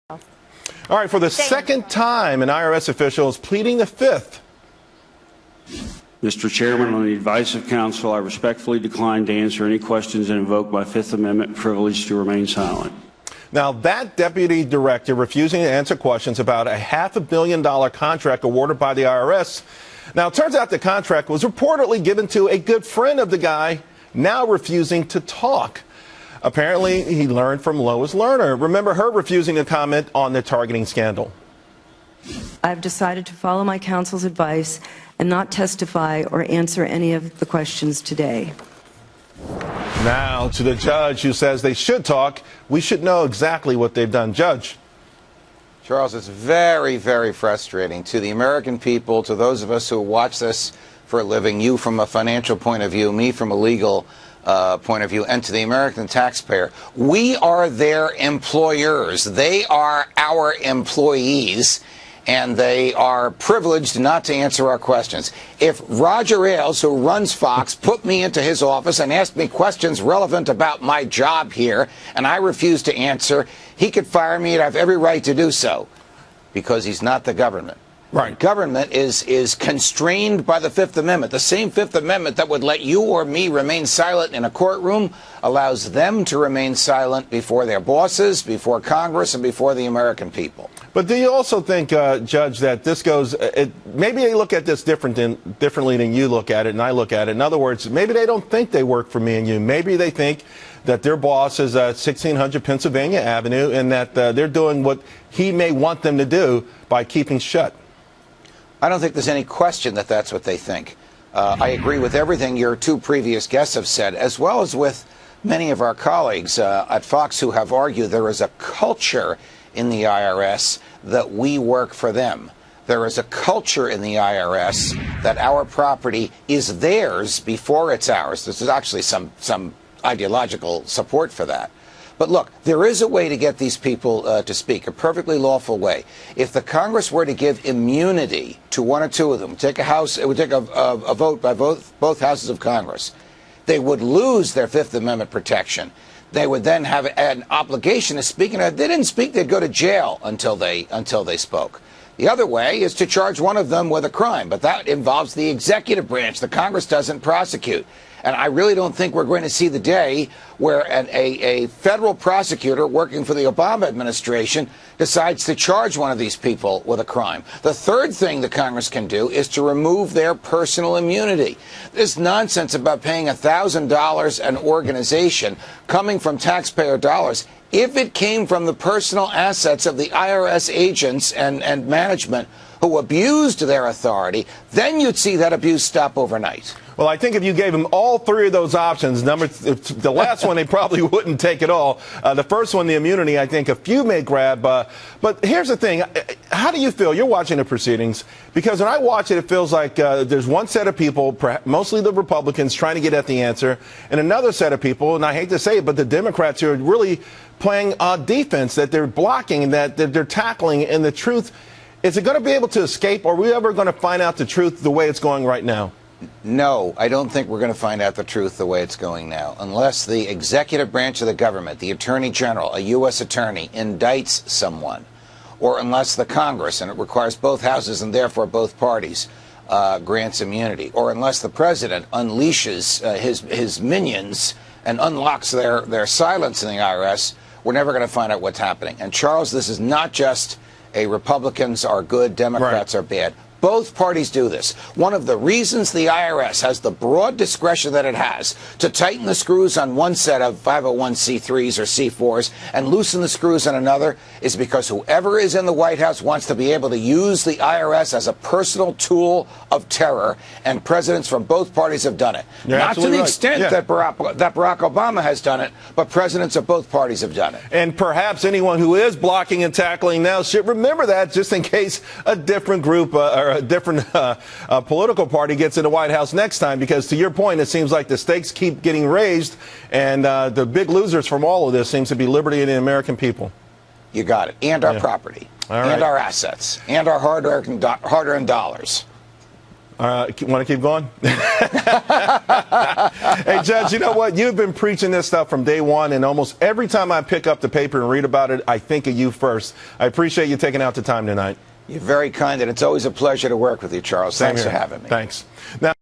All right, for the second time, an IRS official is pleading the fifth. Mr. Chairman, on the advice of counsel, I respectfully decline to answer any questions and invoke my Fifth Amendment privilege to remain silent. Now, that deputy director refusing to answer questions about a $500 million contract awarded by the IRS. Now, it turns out the contract was reportedly given to a good friend of the guy, now refusing to talk. Apparently, he learned from Lois Lerner. Remember her refusing to comment on the targeting scandal. I've decided to follow my counsel's advice and not testify or answer any of the questions today. Now to the judge who says they should talk. We should know exactly what they've done. Judge. Charles, it's very, very frustrating to the American people, to those of us who watch this for a living, you from a financial point of view, me from a legal point of view, and to the American taxpayer. We are their employers. They are our employees, and they are privileged not to answer our questions. If Roger Ailes, who runs Fox, put me into his office and asked me questions relevant about my job here, and I refused to answer, he could fire me and I have every right to do so, because he's not the government. Right. Government is constrained by the Fifth Amendment. The same Fifth Amendment that would let you or me remain silent in a courtroom allows them to remain silent before their bosses, before Congress, and before the American people. But do you also think, Judge, that this goes, maybe they look at this differently than you look at it and I look at it. In other words, maybe they don't think they work for me and you. Maybe they think that their boss is at 1600 Pennsylvania Avenue and that they're doing what he may want them to do by keeping shut. I don't think there's any question that that's what they think. I agree with everything your two previous guests have said, as well as with many of our colleagues at Fox who have argued there is a culture in the IRS that we work for them. There is a culture in the IRS that our property is theirs before it's ours. There's actually some ideological support for that. But look, there is a way to get these people to speak, a perfectly lawful way. If the Congress were to give immunity to one or two of them, it would take a vote by both houses of Congress, they would lose their Fifth Amendment protection. They would then have an obligation to speak, and if they didn't speak, they'd go to jail until they spoke. The other way is to charge one of them with a crime, but that involves the executive branch. The Congress doesn't prosecute. And I really don't think we're going to see the day where a federal prosecutor working for the Obama administration decides to charge one of these people with a crime. The third thing the Congress can do is to remove their personal immunity. This nonsense about paying $1,000 an organization coming from taxpayer dollars, if it came from the personal assets of the IRS agents and management who abused their authority, then you'd see that abuse stop overnight. Well, I think if you gave them all three of those options, the last one, they probably wouldn't take it all. The first one, the immunity, I think a few may grab. But here's the thing. How do you feel? You're watching the proceedings. Because when I watch it, it feels like there's one set of people, mostly the Republicans, trying to get at the answer, and another set of people, and I hate to say it, but the Democrats who are really playing defense, that they're blocking, that they're tackling, and the truth, is it going to be able to escape, or are we ever going to find out the truth the way it's going right now? No, I don't think we're going to find out the truth the way it's going now, unless the executive branch of the government, the Attorney General, a U.S. attorney, indicts someone, or unless the Congress, and it requires both houses and therefore both parties, grants immunity, or unless the president unleashes his minions and unlocks their silence in the IRS, we're never going to find out what's happening. And Charles, this is not just a Republicans are good, Democrats are bad. Both parties do this. One of the reasons the IRS has the broad discretion that it has to tighten the screws on one set of 501c3s or C4s and loosen the screws on another is because whoever is in the White House wants to be able to use the IRS as a personal tool of terror, and presidents from both parties have done it. You're Not to the right. extent that Barack Obama has done it, but presidents of both parties have done it. And perhaps anyone who is blocking and tackling now should remember that, just in case a different group or a different political party gets in the White House next time, because to your point, it seems like the stakes keep getting raised, and the big losers from all of this seems to be liberty and the American people. You got it. And our property, and our assets, and our hard-earned dollars. Want to keep going? Hey, Judge, you know what? You've been preaching this stuff from day one, and almost every time I pick up the paper and read about it, I think of you first. I appreciate you taking out the time tonight. You're very kind, and it's always a pleasure to work with you, Charles. Thanks for having me. Thanks. Now,